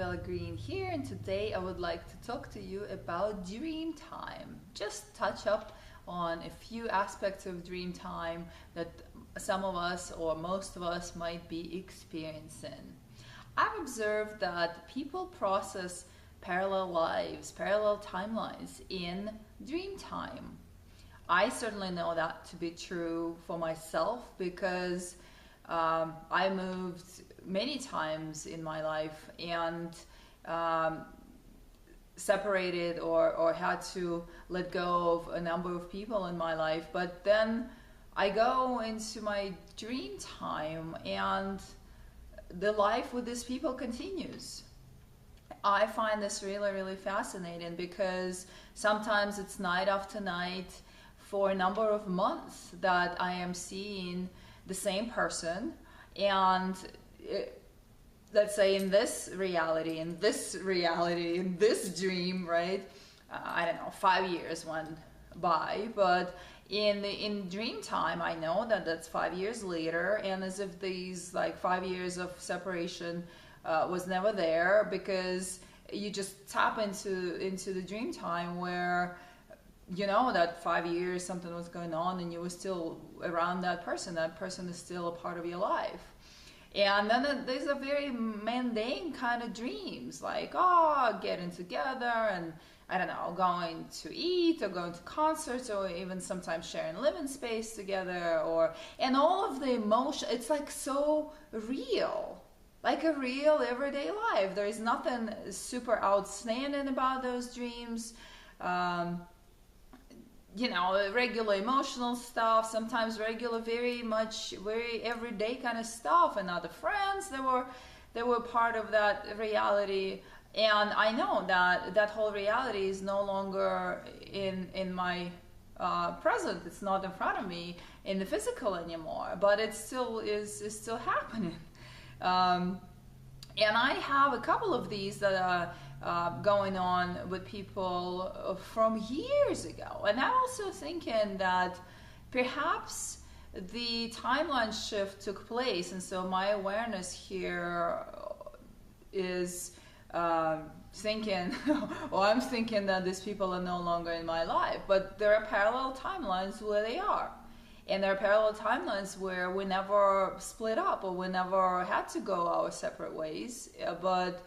Isabella Greene here, and today I would like to talk to you about Dreamtime. Just touch up on a few aspects of Dreamtime that some of us or most of us might be experiencing. I've observed that people process parallel lives, parallel timelines in Dreamtime. I certainly know that to be true for myself because I moved many times in my life and separated or had to let go of a number of people in my life. But then I go into my dream time and the life with these people continues. I find this really, really fascinating because sometimes it's night after night for a number of months that I am seeing the same person, and let's say in this reality, in this dream, right? I don't know, 5 years went by, but in dream time, I know that that's 5 years later, and as if these like 5 years of separation was never there, because you just tap into the dream time where you know that 5 years something was going on and you were still around that person is still a part of your life. And then there's a very mundane kind of dreams, like getting together and I don't know, going to eat or going to concerts or even sometimes sharing living space together, and all of the emotion, it's like so real, like a real everyday life. There is nothing super outstanding about those dreams. Regular emotional stuff, sometimes regular, very everyday kind of stuff, and other friends that were part of that reality. And I know that whole reality is no longer in my present. It's not in front of me in the physical anymore, but it still is still happening. And I have a couple of these that are going on with people from years ago. And I'm also thinking that perhaps the timeline shift took place. And so my awareness here is thinking, or I'm thinking that these people are no longer in my life. But there are parallel timelines where they are. And there are parallel timelines where we never split up or we never had to go our separate ways, but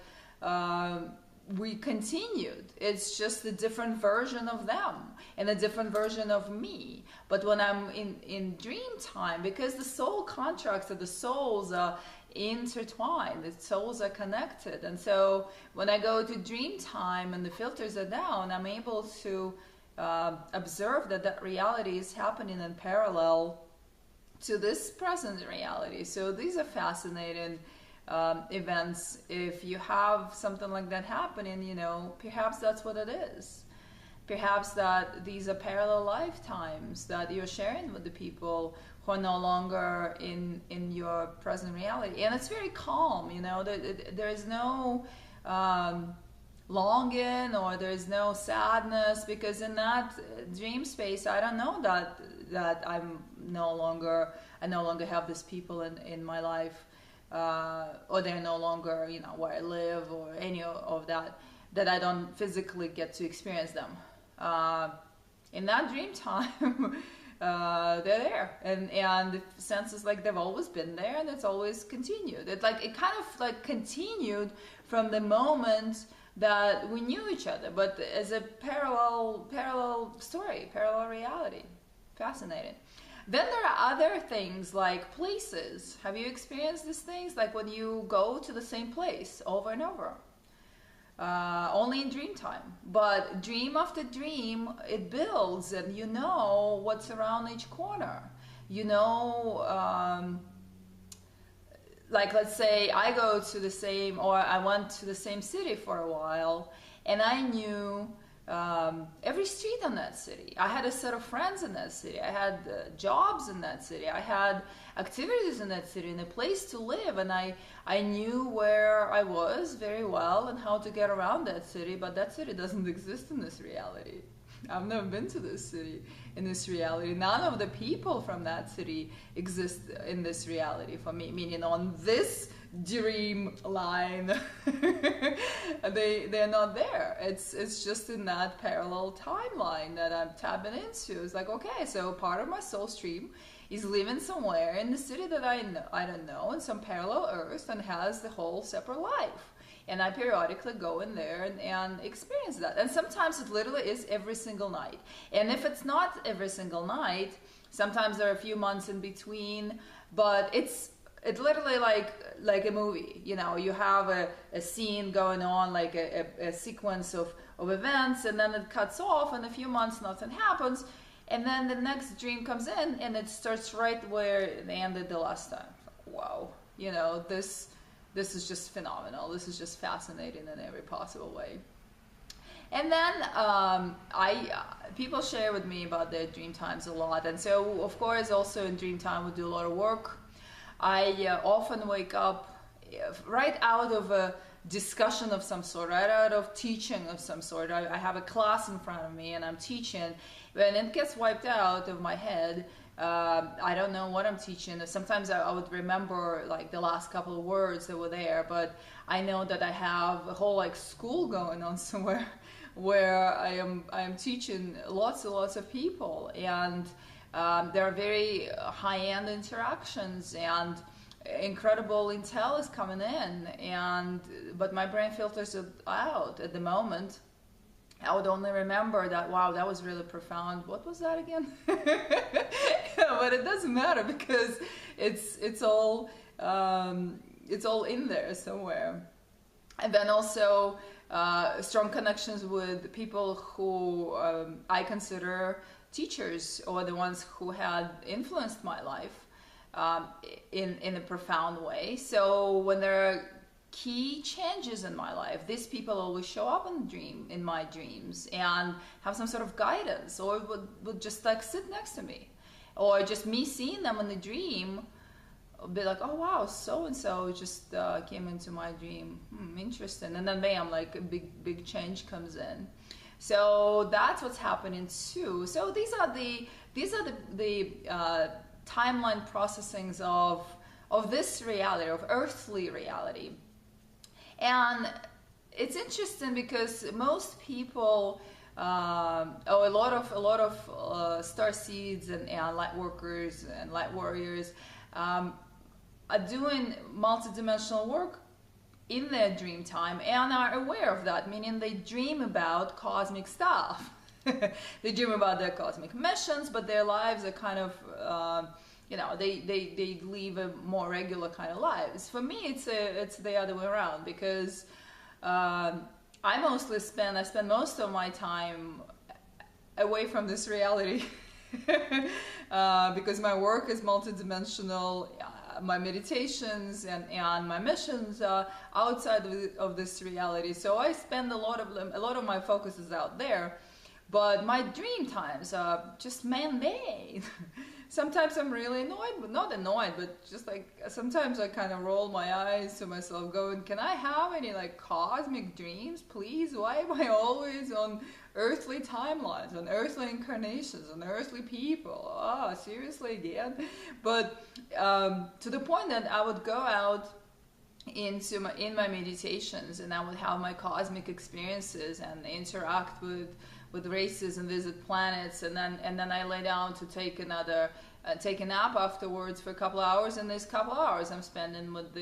we continued. It's just a different version of them and a different version of me. But when I'm in dream time, because the soul contracts of the souls are intertwined, the souls are connected. And so when I go to dream time and the filters are down, I'm able to observe that reality is happening in parallel to this present reality. So these are fascinating events. If you have something like that happening, perhaps that's what it is. Perhaps that these are parallel lifetimes that you're sharing with the people who are no longer in your present reality. And it's very calm, there is no longing or there's no sadness, because in that dream space I don't know that I no longer have these people in my life, or they're no longer where I live or any of that I don't physically get to experience them. In that dream time they're there, and the sense is like they've always been there, and it's always continued. It kind of continued from the moment that we knew each other, but as a parallel story, parallel reality. Fascinating. Then there are other things like places. Have you experienced these things? Like when you go to the same place over and over. Only in dream time. But dream after dream, it builds, and you know what's around each corner. Like let's say I go to the same, or I went to the same city for a while, and I knew every street in that city. I had a set of friends in that city. I had jobs in that city. I had activities in that city and a place to live, and I knew where I was very well and how to get around that city, but that city doesn't exist in this reality. I've never been to this city in this reality. None of the people from that city exist in this reality for me, meaning on this dream line. They're not there. It's just in that parallel timeline that I'm tapping into. It's like, okay, so part of my soul stream is living somewhere in the city that I don't know, in some parallel earth, and has the whole separate life. And I periodically go in there and experience that. And sometimes it literally is every single night. And if it's not every single night, sometimes there are a few months in between, but it's literally like a movie. You know, you have a scene going on, like a sequence of events, and then it cuts off, and a few months nothing happens, and then the next dream comes in, and it starts right where they ended the last time. Wow, you know, this is just phenomenal. This is just fascinating in every possible way. And then people share with me about their dream times a lot, and so of course also in dream time we do a lot of work. I often wake up right out of a discussion of some sort, right out of teaching of some sort. I have a class in front of me and I'm teaching, when it gets wiped out of my head. I don't know what I'm teaching. Sometimes I would remember like the last couple of words that were there, but I know that I have a whole like school going on somewhere where I am teaching lots and lots of people, and there are very high-end interactions, and incredible intel is coming in, but my brain filters it out at the moment. I would only remember that, wow, that was really profound. What was that again? But it doesn't matter because it's all in there somewhere. And then also strong connections with people who I consider teachers, or the ones who had influenced my life in a profound way. So when there are key changes in my life, these people always show up in my dreams and have some sort of guidance, or would just like sit next to me, or just me seeing them in the dream be like, oh wow, so and so just came into my dream, interesting, and then bam, like a big change comes in. So that's what's happening too. So these are the timeline processings of this reality, of earthly reality. And it's interesting because most people, a lot of star seeds and light workers and light warriors are doing multidimensional work in their dream time and are aware of that, meaning they dream about cosmic stuff. They dream about their cosmic missions, but their lives are kind of they live a more regular kind of lives. For me, it's the other way around, because I spend most of my time away from this reality because my work is multidimensional. My meditations and my missions are outside of this reality, so I spend a lot of my focus is out there. But my dream times are just man-made. Sometimes I'm really annoyed, but not annoyed, but just like sometimes I kind of roll my eyes to myself going, can I have any like cosmic dreams, please? Why am I always on earthly timelines, on earthly incarnations, on earthly people? Seriously again? But to the point that I would go out in my meditations and I would have my cosmic experiences and interact with races and visit planets, and then I lay down to take a nap afterwards for a couple of hours, and this couple of hours I'm spending with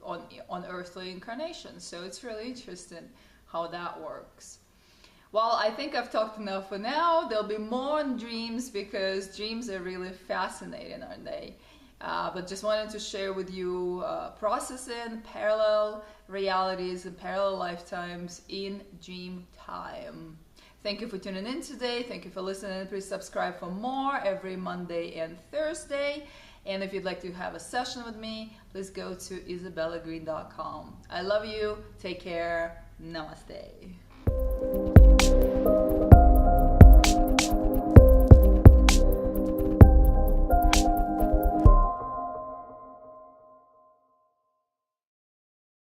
on earthly incarnations. So it's really interesting how that works. Well, I think I've talked enough for now. There'll be more on dreams because dreams are really fascinating, aren't they? But just wanted to share with you processing parallel realities and parallel lifetimes in dream time. Thank you for tuning in today. Thank you for listening. Please subscribe for more every Monday and Thursday. And if you'd like to have a session with me, please go to IsabellaGreene.com. I love you. Take care. Namaste.